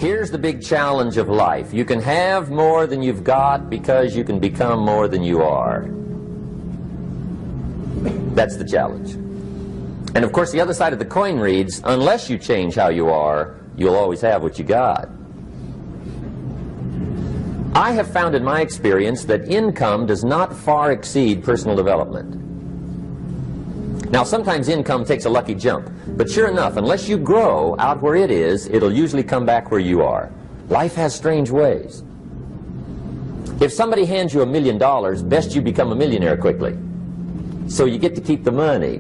Here's the big challenge of life. You can have more than you've got because you can become more than you are. That's the challenge. And of course the other side of the coin reads, unless you change how you are, you'll always have what you got. I have found in my experience that income does not far exceed personal development. Now sometimes income takes a lucky jump, but sure enough, unless you grow out where it is, it'll usually come back where you are. Life has strange ways. If somebody hands you $1 million, best you become a millionaire quickly, so you get to keep the money.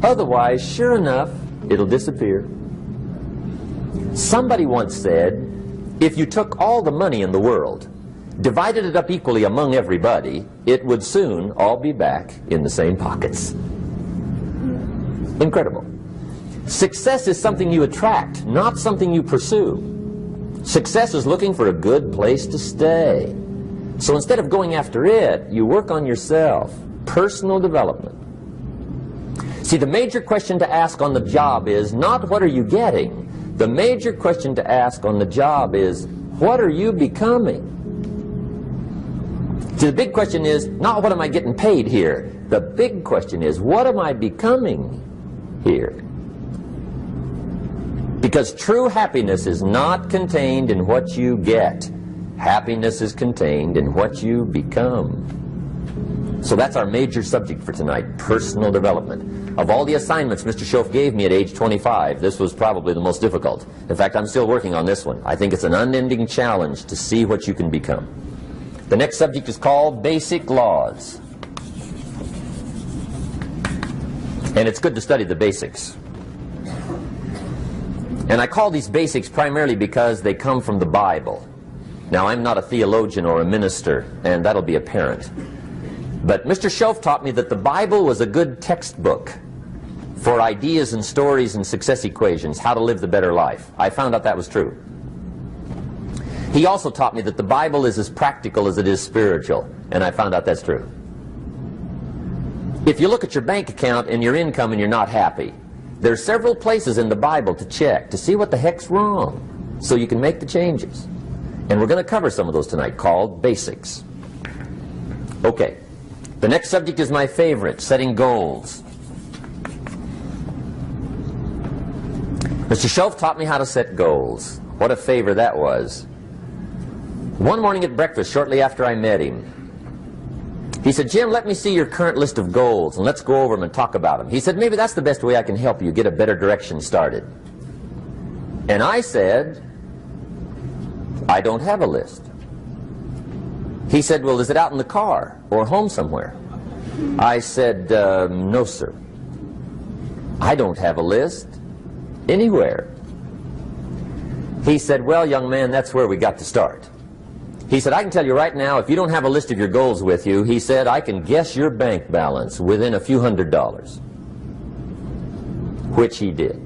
Otherwise, sure enough, it'll disappear. Somebody once said, if you took all the money in the world, divided it up equally among everybody, it would soon all be back in the same pockets. Incredible. Success is something you attract, not something you pursue. Success is looking for a good place to stay. So instead of going after it, you work on yourself. Personal development. See, the major question to ask on the job is not what are you getting. The major question to ask on the job is what are you becoming? See, the big question is not what am I getting paid here. The big question is what am I becoming here? Because true happiness is not contained in what you get. Happiness is contained in what you become. So that's our major subject for tonight, personal development. Of all the assignments Mr. Shoaff gave me at age 25, this was probably the most difficult. In fact, I'm still working on this one. I think it's an unending challenge to see what you can become. The next subject is called Basic Laws. And it's good to study the basics. And I call these basics primarily because they come from the Bible. Now, I'm not a theologian or a minister, and that'll be apparent. But Mr. Shoaff taught me that the Bible was a good textbook for ideas and stories and success equations, how to live the better life. I found out that was true. He also taught me that the Bible is as practical as it is spiritual, and I found out that's true. If you look at your bank account and your income and you're not happy, there are several places in the Bible to check to see what the heck's wrong so you can make the changes. And we're going to cover some of those tonight, called basics. Okay. The next subject is my favorite, setting goals. Mr. Shoaff taught me how to set goals. What a favor that was. One morning at breakfast, shortly after I met him, he said, Jim, let me see your current list of goals, and let's go over them and talk about them. He said, maybe that's the best way I can help you get a better direction started. And I said, I don't have a list. He said, well, is it out in the car or home somewhere? I said, no, sir. I don't have a list anywhere. He said, well, young man, that's where we got to start. He said, I can tell you right now, if you don't have a list of your goals with you, he said, I can guess your bank balance within a few $100s. Which he did.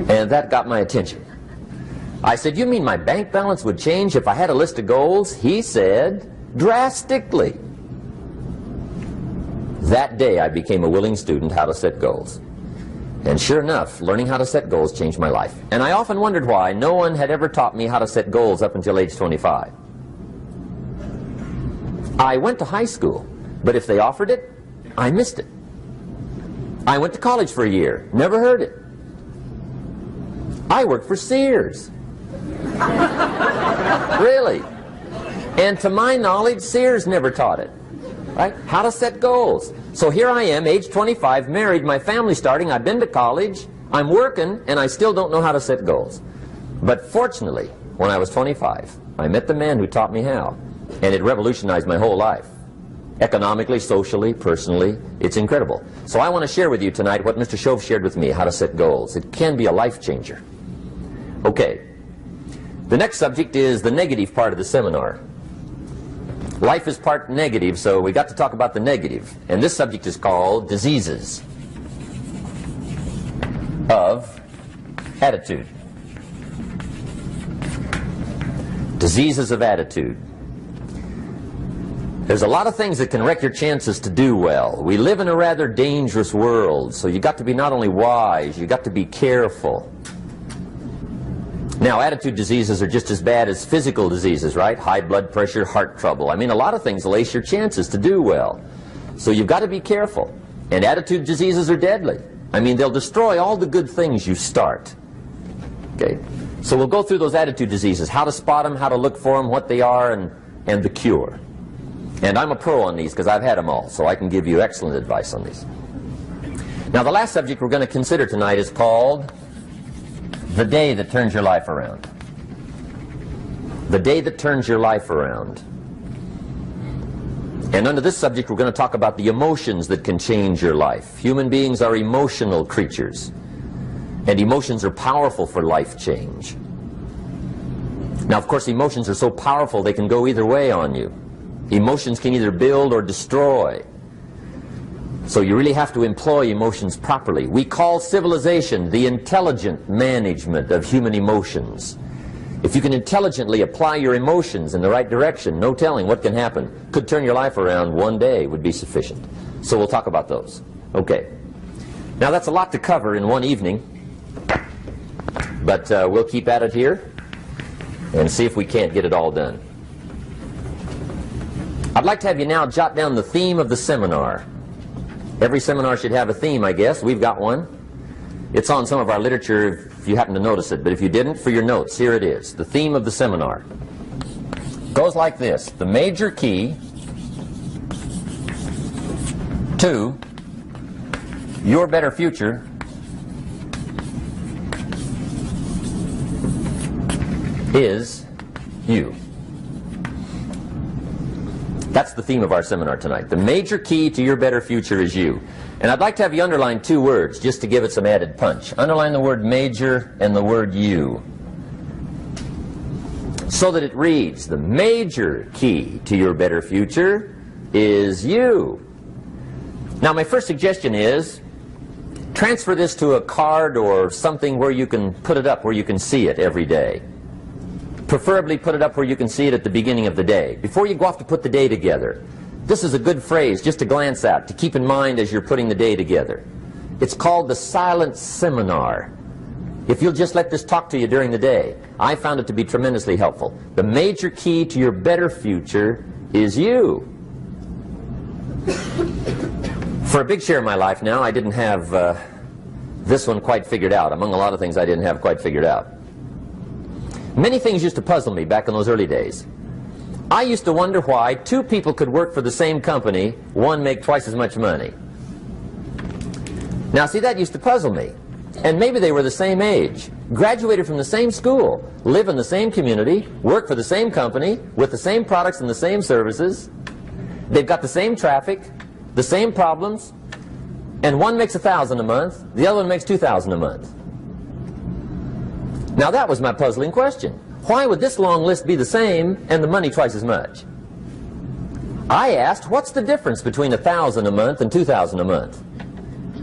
And that got my attention. I said, you mean my bank balance would change if I had a list of goals? He said, drastically. That day I became a willing student how to set goals. And sure enough, learning how to set goals changed my life. And I often wondered why no one had ever taught me how to set goals up until age 25. I went to high school, but if they offered it, I missed it. I went to college for a year, never heard it. I worked for Sears. Really. And to my knowledge, Sears never taught it. Right? How to set goals. So here I am, age 25, married, my family's starting, I've been to college, I'm working, and I still don't know how to set goals. But fortunately, when I was 25, I met the man who taught me how, and it revolutionized my whole life. Economically, socially, personally, it's incredible. So I want to share with you tonight what Mr. Shoaff shared with me, how to set goals. It can be a life changer. Okay. The next subject is the negative part of the seminar. Life is part negative, so we got to talk about the negative. And this subject is called diseases of attitude. Diseases of attitude. There's a lot of things that can wreck your chances to do well. We live in a rather dangerous world, so you got to be not only wise, you got to be careful. Now, attitude diseases are just as bad as physical diseases, right? High blood pressure, heart trouble. I mean, a lot of things lace your chances to do well. So you've got to be careful. And attitude diseases are deadly. I mean, they'll destroy all the good things you start. Okay? So we'll go through those attitude diseases, how to spot them, how to look for them, what they are, and the cure. And I'm a pro on these because I've had them all, so I can give you excellent advice on these. Now, the last subject we're going to consider tonight is called the day that turns your life around. The day that turns your life around. And under this subject, we're going to talk about the emotions that can change your life. Human beings are emotional creatures, and emotions are powerful for life change. Now, of course, emotions are so powerful they can go either way on you. Emotions can either build or destroy. So you really have to employ emotions properly. We call civilization the intelligent management of human emotions. If you can intelligently apply your emotions in the right direction, no telling what can happen. Could turn your life around one day would be sufficient. So we'll talk about those. Okay. Now that's a lot to cover in one evening, but we'll keep at it here and see if we can't get it all done. I'd like to have you now jot down the theme of the seminar. Every seminar should have a theme, I guess. We've got one. It's on some of our literature if you happen to notice it, but if you didn't, for your notes, here it is. The theme of the seminar goes like this: the major key to your better future is you. That's the theme of our seminar tonight. The major key to your better future is you. And I'd like to have you underline two words just to give it some added punch. Underline the word major and the word you, so that it reads, the major key to your better future is you. Now, my first suggestion is transfer this to a card or something where you can put it up, where you can see it every day. Preferably put it up where you can see it at the beginning of the day, before you go off to put the day together. This is a good phrase just to glance at, to keep in mind as you're putting the day together. It's called the silent seminar. If you'll just let this talk to you during the day, I found it to be tremendously helpful. The major key to your better future is you. For a big share of my life now, I didn't have this one quite figured out. Among a lot of things I didn't have quite figured out. Many things used to puzzle me back in those early days. I used to wonder why two people could work for the same company, one make twice as much money. Now, see, that used to puzzle me. And maybe they were the same age, graduated from the same school, live in the same community, work for the same company, with the same products and the same services. They've got the same traffic, the same problems, and one makes $1,000 a month, the other one makes $2,000 a month. Now that was my puzzling question. Why would this long list be the same and the money twice as much? I asked, what's the difference between $1,000 a month and $2,000 a month?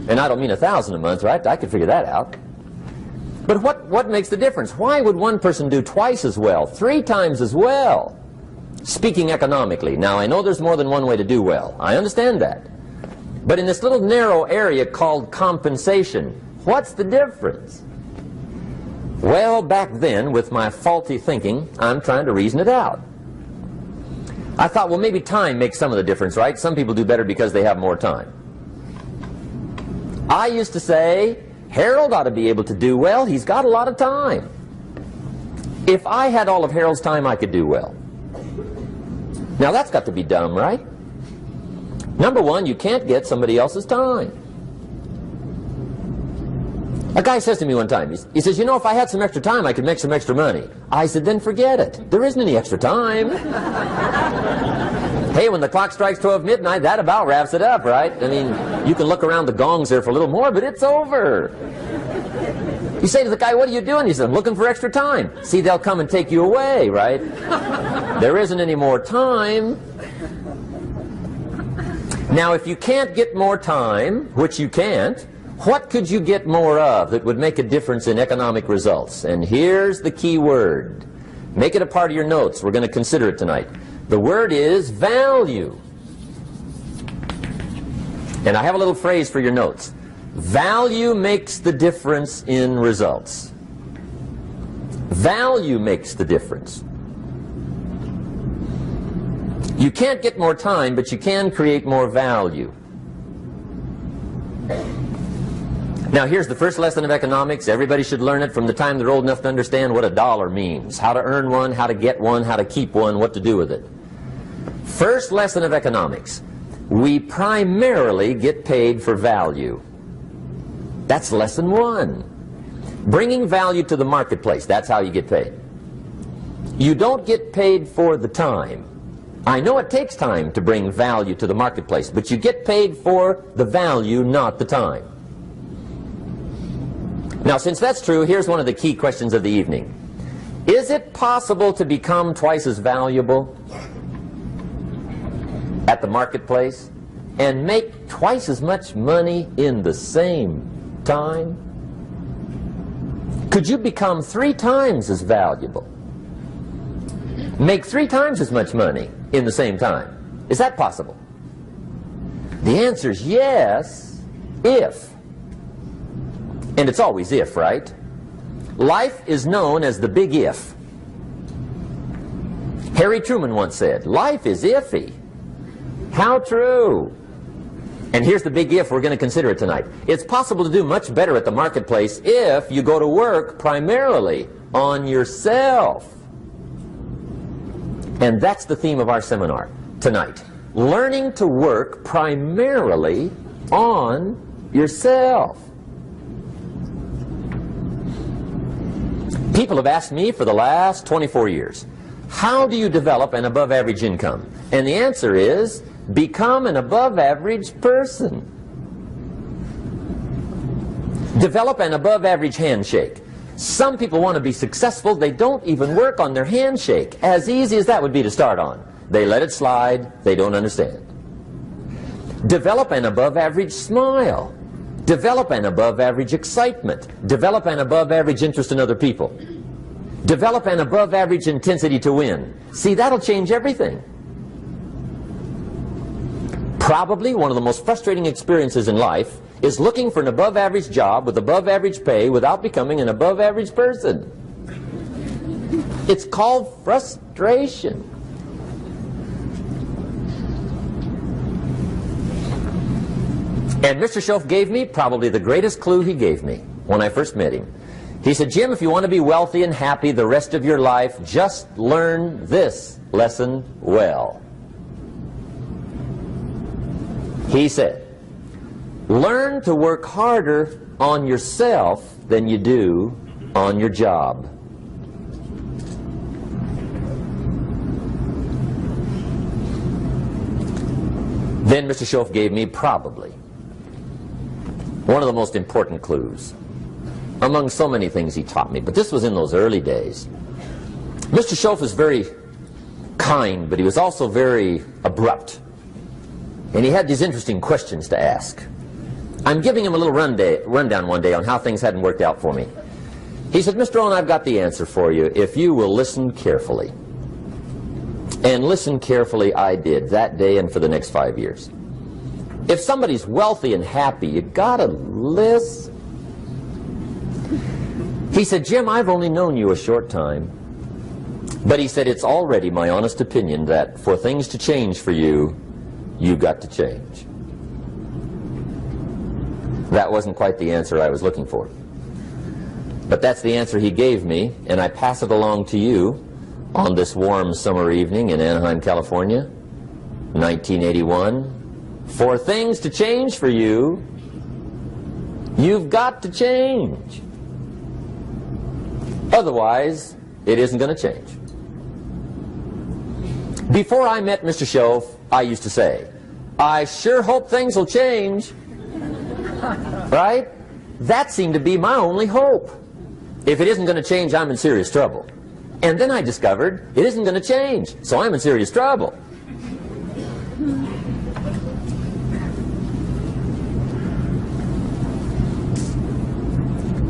And I don't mean $1,000 a month, right? I could figure that out. But what makes the difference? Why would one person do twice as well, 3 times as well? Speaking economically. Now, I know there's more than one way to do well. I understand that. But in this little narrow area called compensation, what's the difference? Well, back then, with my faulty thinking, I'm trying to reason it out. I thought, well, maybe time makes some of the difference, right? Some people do better because they have more time. I used to say, Harold ought to be able to do well. He's got a lot of time. If I had all of Harold's time, I could do well. Now, that's got to be dumb, right? Number one, you can't get somebody else's time. A guy says to me one time, he says, you know, if I had some extra time, I could make some extra money. I said, then forget it. There isn't any extra time. Hey, when the clock strikes 12 midnight, that about wraps it up, right? I mean, you can look around the gongs there for a little more, but it's over. You say to the guy, what are you doing? He says, I'm looking for extra time. See, they'll come and take you away, right? There isn't any more time. Now, if you can't get more time, which you can't, what could you get more of that would make a difference in economic results? And here's the key word. Make it a part of your notes. We're going to consider it tonight. The word is value. And I have a little phrase for your notes. Value makes the difference in results. Value makes the difference. You can't get more time, but you can create more value. Now here's the first lesson of economics. Everybody should learn it from the time they're old enough to understand what a dollar means, how to earn one, how to get one, how to keep one, what to do with it. First lesson of economics. We primarily get paid for value. That's lesson one. Bringing value to the marketplace, that's how you get paid. You don't get paid for the time. I know it takes time to bring value to the marketplace, but you get paid for the value, not the time. Now, since that's true, here's one of the key questions of the evening. Is it possible to become twice as valuable at the marketplace and make twice as much money in the same time? Could you become 3 times as valuable? Make 3 times as much money in the same time? Is that possible? The answer is yes, if. And it's always if, right? Life is known as the big if. Harry Truman once said, life is iffy. How true. And here's the big if we're going to consider it tonight. It's possible to do much better at the marketplace if you go to work primarily on yourself. And that's the theme of our seminar tonight. Learning to work primarily on yourself. People have asked me for the last 24 years, how do you develop an above-average income? And the answer is, become an above-average person. Develop an above-average handshake. Some people want to be successful, they don't even work on their handshake. As easy as that would be to start on. They let it slide, they don't understand. Develop an above-average smile. Develop an above-average excitement. Develop an above-average interest in other people. Develop an above-average intensity to win. See, that'll change everything. Probably one of the most frustrating experiences in life is looking for an above-average job with above-average pay without becoming an above-average person. It's called frustration. And Mr. Shoaff gave me probably the greatest clue he gave me when I first met him. He said, Jim, if you want to be wealthy and happy the rest of your life, just learn this lesson well. He said, learn to work harder on yourself than you do on your job. Then Mr. Shoaff gave me probably one of the most important clues among so many things he taught me, but this was in those early days. Mr. Shoaff was very kind, but he was also very abrupt. And he had these interesting questions to ask. I'm giving him a little rundown one day on how things hadn't worked out for me. He said, Mr. Rohn, I've got the answer for you if you will listen carefully. And listen carefully I did that day and for the next 5 years. If somebody's wealthy and happy, you gotta listen. He said, Jim, I've only known you a short time. But he said, it's already my honest opinion that for things to change for you, you've got to change. That wasn't quite the answer I was looking for. But that's the answer he gave me, and I pass it along to you on this warm summer evening in Anaheim, California, 1981. For things to change for you, you've got to change. Otherwise, it isn't going to change. Before I met Mr. Shoaff, I used to say, I sure hope things will change. Right? That seemed to be my only hope. If it isn't going to change, I'm in serious trouble. And then I discovered it isn't going to change, so I'm in serious trouble.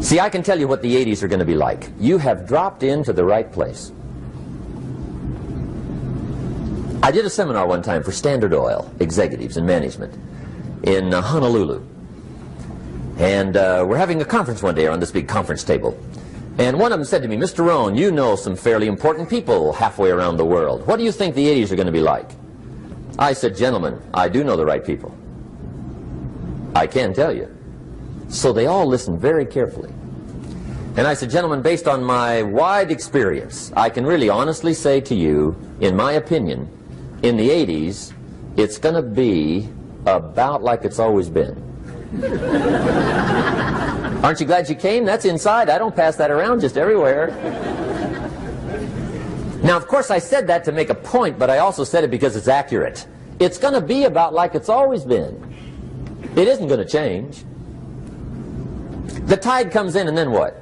See, I can tell you what the 80s are going to be like. You have dropped into the right place. I did a seminar one time for Standard Oil executives and management in Honolulu. And we're having a conference one day on this big conference table. And one of them said to me, Mr. Rohn, you know some fairly important people halfway around the world. What do you think the 80s are going to be like? I said, gentlemen, I do know the right people. I can tell you. So they all listened very carefully. And I said, gentlemen, based on my wide experience, I can really honestly say to you, in my opinion, in the 80s, it's going to be about like it's always been. Aren't you glad you came? That's inside. I don't pass that around just everywhere. Now, of course, I said that to make a point, but I also said it because it's accurate. It's going to be about like it's always been. It isn't going to change. The tide comes in, and then what?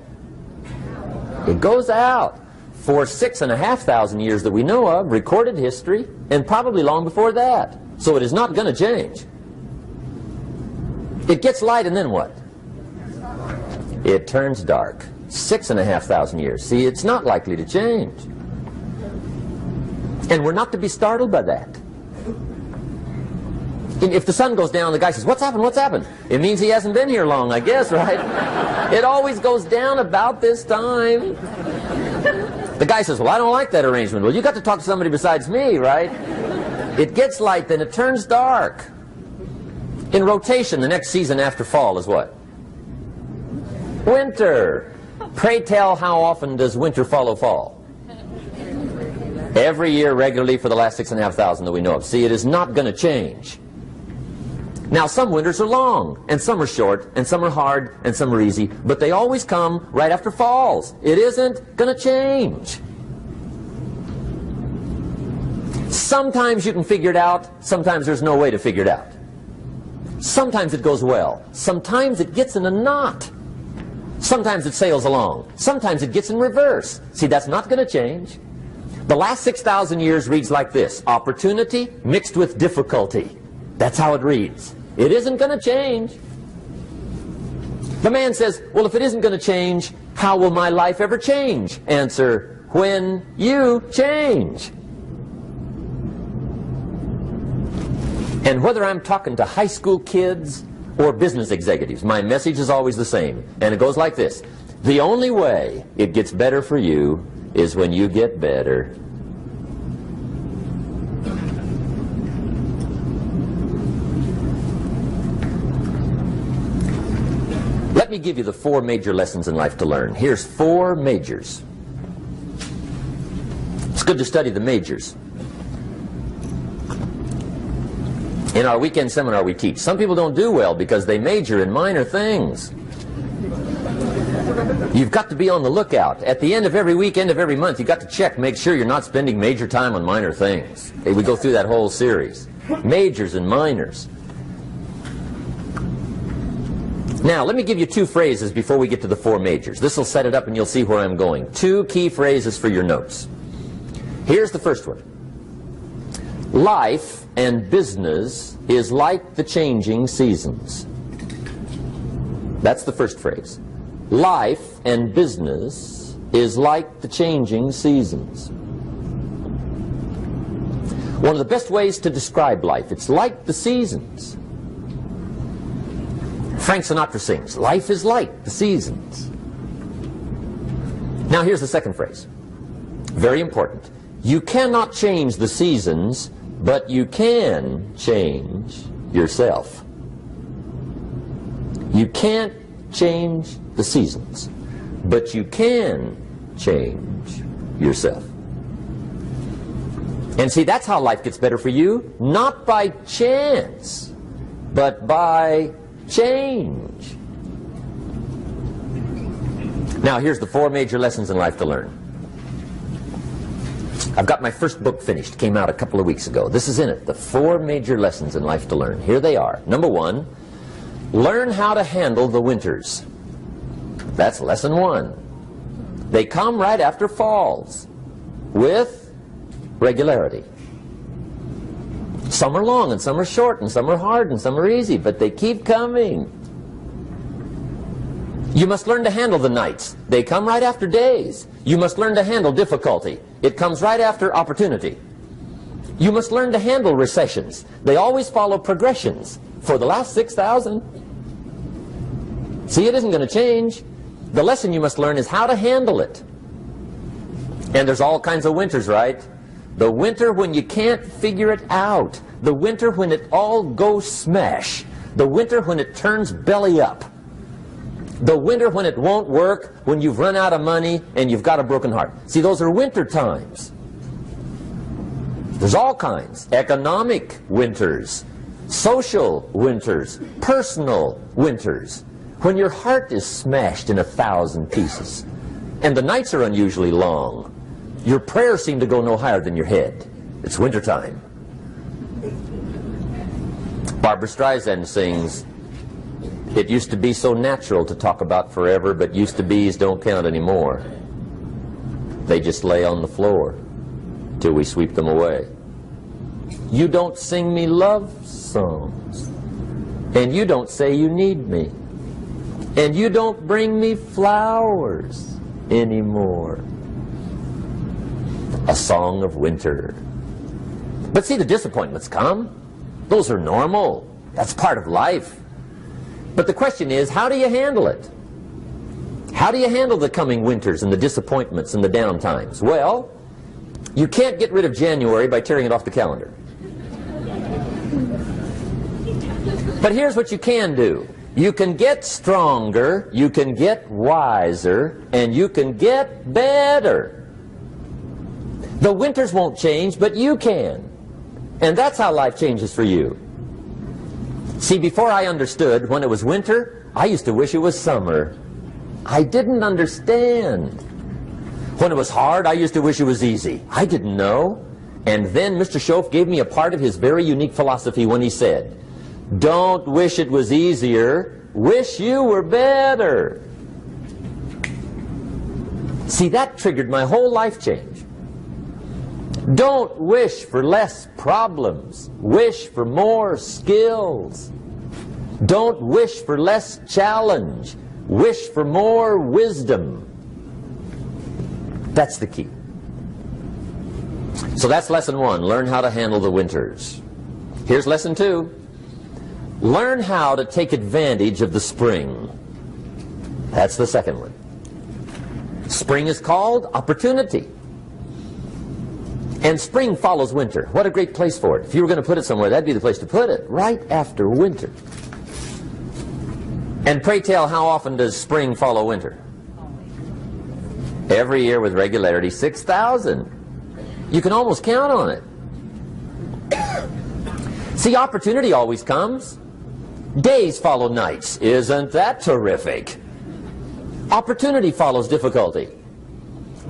It goes out. For 6,500 years that we know of, recorded history, and probably long before that. So it is not going to change. It gets light, and then what? It turns dark. 6,500 years. See, it's not likely to change. And we're not to be startled by that. If the sun goes down, the guy says, what's happened, what's happened? It means he hasn't been here long, I guess, right? It always goes down about this time. The guy says, well, I don't like that arrangement. Well, you got to talk to somebody besides me, right? It gets light, then it turns dark. In rotation, the next season after fall is what? Winter. Pray tell, how often does winter follow fall? Every year regularly for the last 6,500 that we know of. See, it is not going to change. Now, some winters are long, and some are short, and some are hard, and some are easy, but they always come right after falls. It isn't going to change. Sometimes you can figure it out, sometimes there's no way to figure it out. Sometimes it goes well, sometimes it gets in a knot. Sometimes it sails along, sometimes it gets in reverse. See, that's not going to change. The last 6,000 years reads like this: opportunity mixed with difficulty. That's how it reads. It isn't going to change. The man says, well, if it isn't going to change, how will my life ever change? Answer, when you change. And whether I'm talking to high school kids or business executives, my message is always the same. And it goes like this: the only way it gets better for you is when you get better. Let me give you the 4 major lessons in life to learn. Here's 4 majors. It's good to study the majors. In our weekend seminar we teach. Some people don't do well because they major in minor things. You've got to be on the lookout. At the end of every week, end of every month, you've got to check, make sure you're not spending major time on minor things. Okay, we go through that whole series. Majors and minors. Now, let me give you 2 phrases before we get to the 4 majors. This will set it up and you'll see where I'm going. 2 key phrases for your notes. Here's the first one. Life and business is like the changing seasons. That's the first phrase. Life and business is like the changing seasons. One of the best ways to describe life, it's like the seasons. Frank Sinatra sings, life is like the seasons. Now here's the second phrase. Very important. You cannot change the seasons, but you can change yourself. You can't change the seasons, but you can change yourself. And see, that's how life gets better for you, not by chance, but by change. Now here's the 4 major lessons in life to learn. I've got my first book finished, came out a couple of weeks ago. This is in it, the 4 major lessons in life to learn. Here they are. Number 1, learn how to handle the winters. That's lesson 1. They come right after falls, with regularity. Some are long, and some are short, and some are hard, and some are easy, but they keep coming. You must learn to handle the nights. They come right after days. You must learn to handle difficulty. It comes right after opportunity. You must learn to handle recessions. They always follow progressions. For the last 6,000. See, it isn't going to change. The lesson you must learn is how to handle it. And there's all kinds of winters, right? The winter when you can't figure it out. The winter when it all goes smash. The winter when it turns belly up. The winter when it won't work, when you've run out of money and you've got a broken heart. See, those are winter times. There's all kinds. Economic winters, social winters, personal winters. When your heart is smashed in 1,000 pieces and the nights are unusually long, your prayers seem to go no higher than your head. It's wintertime. Barbra Streisand sings, "It used to be so natural to talk about forever, but used to be's don't count anymore. They just lay on the floor till we sweep them away. You don't sing me love songs, and you don't say you need me, and you don't bring me flowers anymore." A song of winter. But see, the disappointments come. Those are normal. That's part of life. But the question is, how do you handle it? How do you handle the coming winters and the disappointments and the down times? Well, you can't get rid of January by tearing it off the calendar. But here's what you can do. You can get stronger, you can get wiser, and you can get better. The winters won't change, but you can. And that's how life changes for you. See, before I understood when it was winter, I used to wish it was summer. I didn't understand. When it was hard, I used to wish it was easy. I didn't know. And then Mr. Shoaff gave me a part of his very unique philosophy when he said, "Don't wish it was easier, wish you were better." See, that triggered my whole life change. Don't wish for less problems. Wish for more skills. Don't wish for less challenge. Wish for more wisdom. That's the key. So that's lesson one. Learn how to handle the winters. Here's lesson two. Learn how to take advantage of the spring. That's the second one. Spring is called opportunity. And spring follows winter. What a great place for it. If you were going to put it somewhere, that'd be the place to put it, right after winter. And pray tell, how often does spring follow winter? Every year with regularity, 6,000. You can almost count on it. See, opportunity always comes. Days follow nights. Isn't that terrific? Opportunity follows difficulty.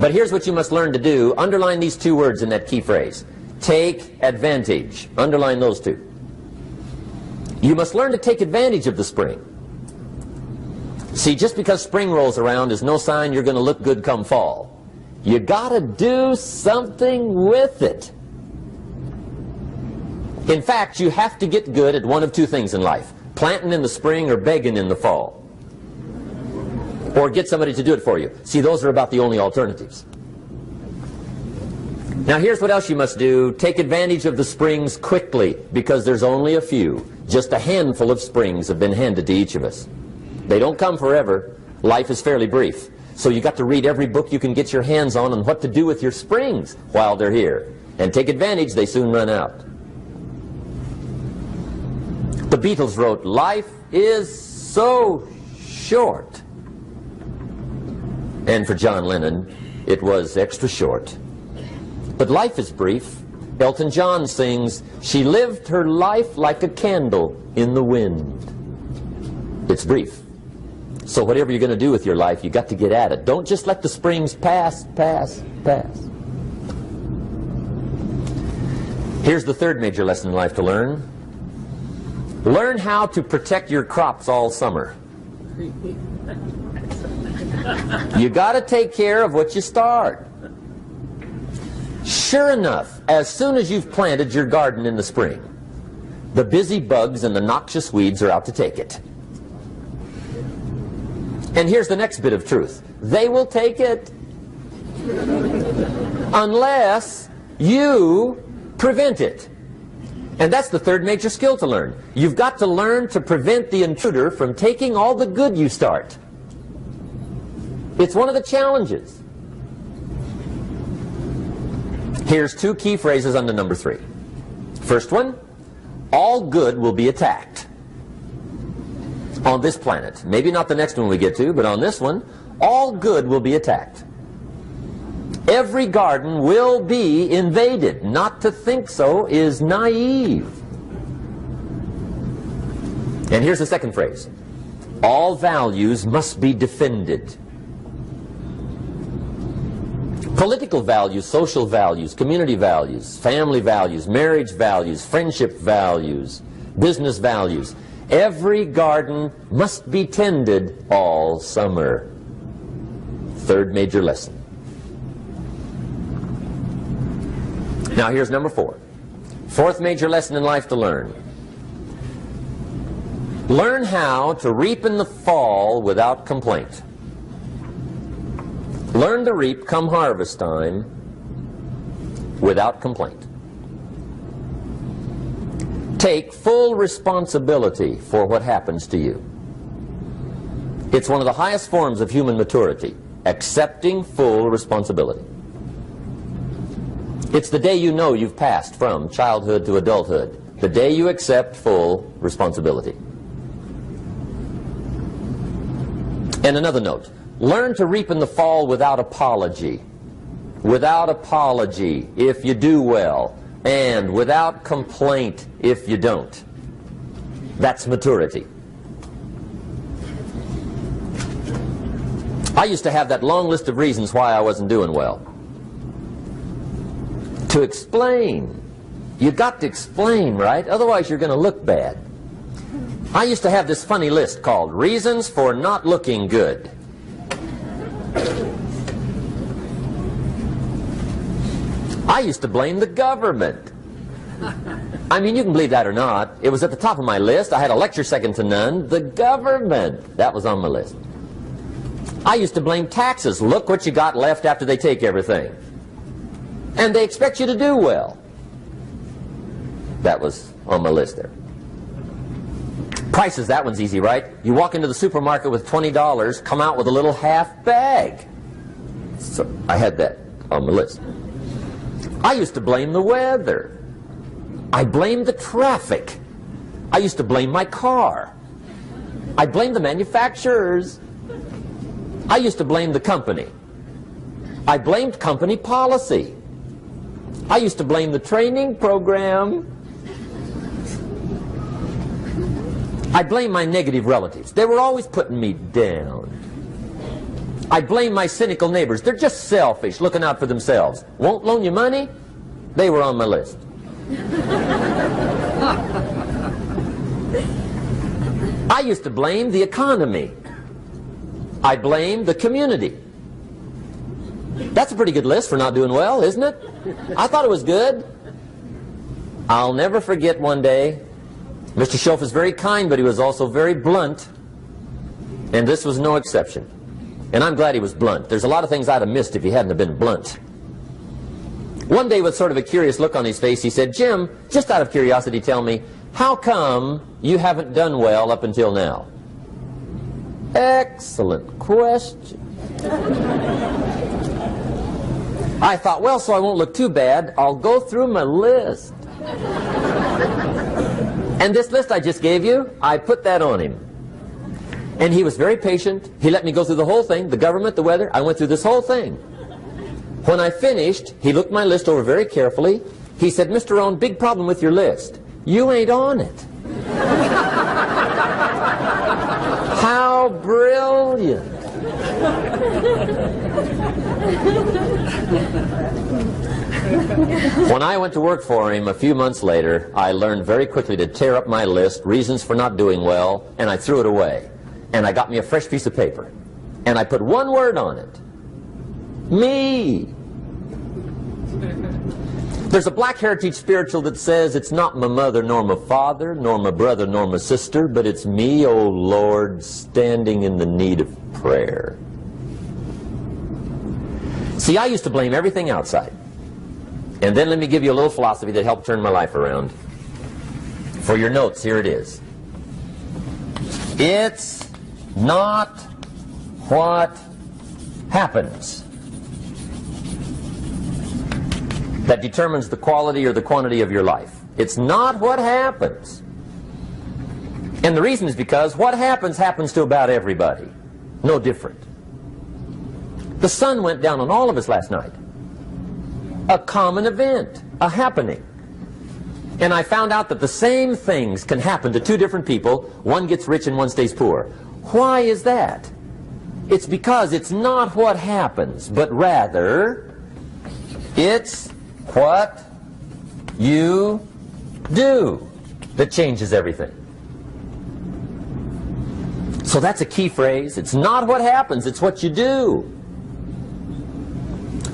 But here's what you must learn to do. Underline these two words in that key phrase. Take advantage. Underline those two. You must learn to take advantage of the spring. See, just because spring rolls around is no sign you're going to look good come fall. You got to do something with it. In fact, you have to get good at one of two things in life. Planting in the spring or begging in the fall. Or get somebody to do it for you. See, those are about the only alternatives. Now here's what else you must do. Take advantage of the springs quickly, because there's only a few. Just a handful of springs have been handed to each of us. They don't come forever. Life is fairly brief. So you got to read every book you can get your hands on what to do with your springs while they're here. And take advantage, they soon run out. The Beatles wrote, "Life is so short." And for John Lennon, it was extra short. But life is brief. Elton John sings, "She lived her life like a candle in the wind." It's brief. So whatever you're going to do with your life, you got to get at it. Don't just let the springs pass. Here's the third major lesson in life to learn. Learn how to protect your crops all summer. You got to take care of what you start. Sure enough, as soon as you've planted your garden in the spring, the busy bugs and the noxious weeds are out to take it. And here's the next bit of truth. They will take it unless you prevent it. And that's the third major skill to learn. You've got to learn to prevent the intruder from taking all the good you start. It's one of the challenges. Here's two key phrases under number 3. First one, all good will be attacked on this planet. Maybe not the next one we get to, but on this one, all good will be attacked. Every garden will be invaded. Not to think so is naive. And here's the second phrase. All values must be defended. Political values, social values, community values, family values, marriage values, friendship values, business values. Every garden must be tended all summer. Third major lesson. Now here's number 4. Fourth major lesson in life to learn. Learn how to reap in the fall without complaint. Learn to reap come harvest time without complaint. Take full responsibility for what happens to you. It's one of the highest forms of human maturity, accepting full responsibility. It's the day you know you've passed from childhood to adulthood, the day you accept full responsibility. And another note, learn to reap in the fall without apology. Without apology if you do well, and without complaint if you don't. That's maturity. I used to have that long list of reasons why I wasn't doing well. To explain. You got to explain, right? Otherwise you're going to look bad. I used to have this funny list called Reasons for Not Looking Good. I used to blame the government. I mean, you can believe that or not. It was at the top of my list. I had a lecture second to none. The government. That was on my list. I used to blame taxes. Look what you got left after they take everything. And they expect you to do well. That was on my list there. Prices, that one's easy, right? You walk into the supermarket with $20, come out with a little half bag. So I had that on my list. I used to blame the weather. I blamed the traffic. I used to blame my car. I blamed the manufacturers. I used to blame the company. I blamed company policy. I used to blame the training program. I blame my negative relatives. They were always putting me down. I blame my cynical neighbors. They're just selfish, looking out for themselves. Won't loan you money? They were on my list. I used to blame the economy. I blamed the community. That's a pretty good list for not doing well, isn't it? I thought it was good. I'll never forget one day, Mr. Shoaff was very kind, but he was also very blunt. And this was no exception. And I'm glad he was blunt. There's a lot of things I'd have missed if he hadn't have been blunt. One day, with sort of a curious look on his face, he said, "Jim, just out of curiosity, tell me, how come you haven't done well up until now?" Excellent question. I thought, well, so I won't look too bad, I'll go through my list. And this list I just gave you, I put that on him. And he was very patient. He let me go through the whole thing, the government, the weather. I went through this whole thing. When I finished, he looked my list over very carefully. He said, "Mr. Rohn, big problem with your list. You ain't on it." How brilliant. When I went to work for him a few months later, I learned very quickly to tear up my list, reasons for not doing well, and I threw it away. And I got me a fresh piece of paper. And I put one word on it. Me. There's a black heritage spiritual that says it's not my mother nor my father, nor my brother nor my sister, but it's me, oh Lord, standing in the need of prayer. See, I used to blame everything outside. And then let me give you a little philosophy that helped turn my life around. For your notes, here it is. It's not what happens that determines the quality or the quantity of your life. It's not what happens. And the reason is because what happens to about everybody. No different. The sun went down on all of us last night. A common event, a happening. And I found out that the same things can happen to two different people. One gets rich and one stays poor. Why is that? It's because it's not what happens, but rather it's what you do that changes everything. So that's a key phrase. It's not what happens, it's what you do.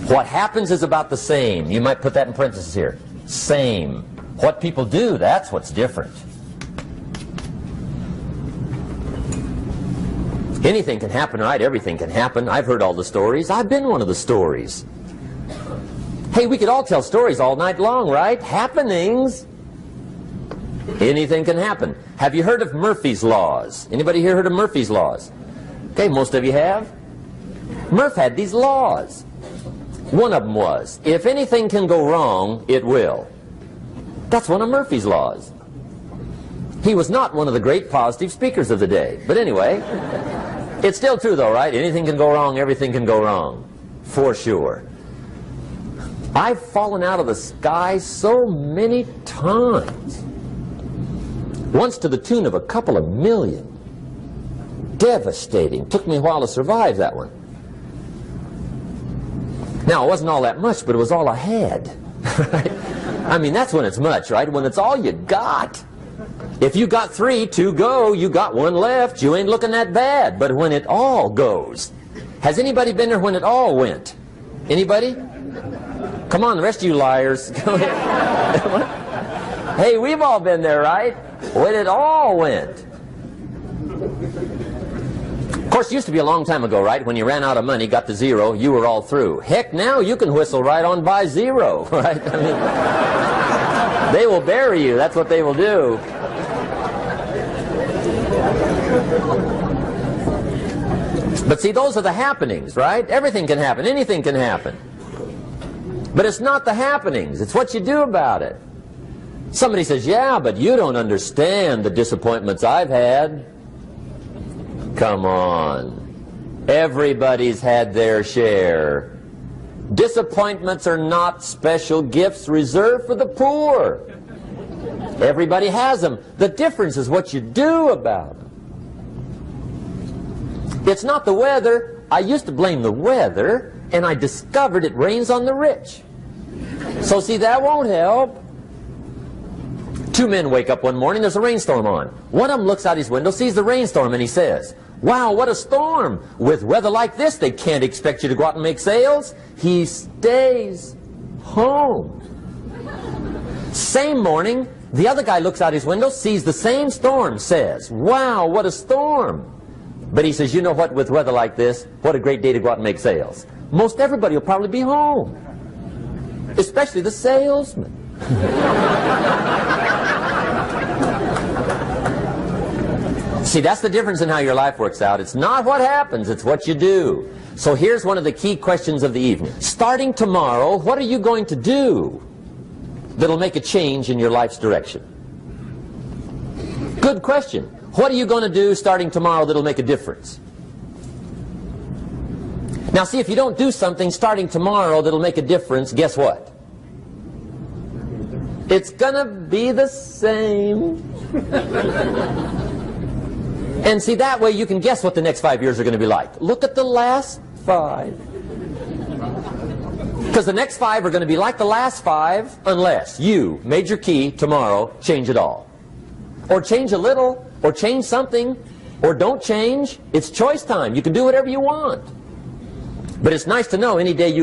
What happens is about the same. You might put that in parentheses here. Same. What people do, that's what's different. Anything can happen, right? Everything can happen. I've heard all the stories. I've been one of the stories. Hey, we could all tell stories all night long, right? Happenings. Anything can happen. Have you heard of Murphy's Laws? Anybody here heard of Murphy's Laws? Okay, most of you have. Murph had these laws. One of them was, if anything can go wrong, it will. That's one of Murphy's Laws. He was not one of the great positive speakers of the day. But anyway, it's still true though, right? Anything can go wrong, everything can go wrong. For sure. I've fallen out of the sky so many times. Once to the tune of a couple of million. Devastating. Took me a while to survive that one. Now, it wasn't all that much, but it was all I had. Right? I mean, that's when it's much, right? When it's all you got. If you got 3, 2 go, you got 1 left, you ain't looking that bad. But when it all goes. Has anybody been there when it all went? Anybody? Come on, the rest of you liars. Go ahead. Hey, we've all been there, right? When it all went. Of course, it used to be a long time ago, right? When you ran out of money, got to 0, you were all through. Heck, now you can whistle right on by 0, right? I mean, they will bury you. That's what they will do. But see, those are the happenings, right? Everything can happen. Anything can happen. But it's not the happenings. It's what you do about it. Somebody says, yeah, but you don't understand the disappointments I've had. Come on. Everybody's had their share. Disappointments are not special gifts reserved for the poor. Everybody has them. The difference is what you do about them. It's not the weather. I used to blame the weather, and I discovered it rains on the rich. So see, that won't help. 2 men wake up one morning, there's a rainstorm on. One of them looks out his window, sees the rainstorm, and he says, wow, what a storm. With weather like this, they can't expect you to go out and make sales. He stays home. Same morning, the other guy looks out his window, sees the same storm, says, wow, what a storm. But he says, you know what, with weather like this, what a great day to go out and make sales. Most everybody will probably be home. Especially the salesman. See, that's the difference in how your life works out. It's not what happens, it's what you do. So here's one of the key questions of the evening. Starting tomorrow, what are you going to do that'll make a change in your life's direction? Good question. What are you going to do starting tomorrow that'll make a difference? Now see, if you don't do something starting tomorrow that'll make a difference, guess what? It's gonna be the same. And see, that way you can guess what the next 5 years are going to be like. Look at the last 5. Because the next 5 are going to be like the last 5 unless you, major key, tomorrow, change it all. Or change a little, or change something, or don't change. It's choice time. You can do whatever you want. But it's nice to know any day you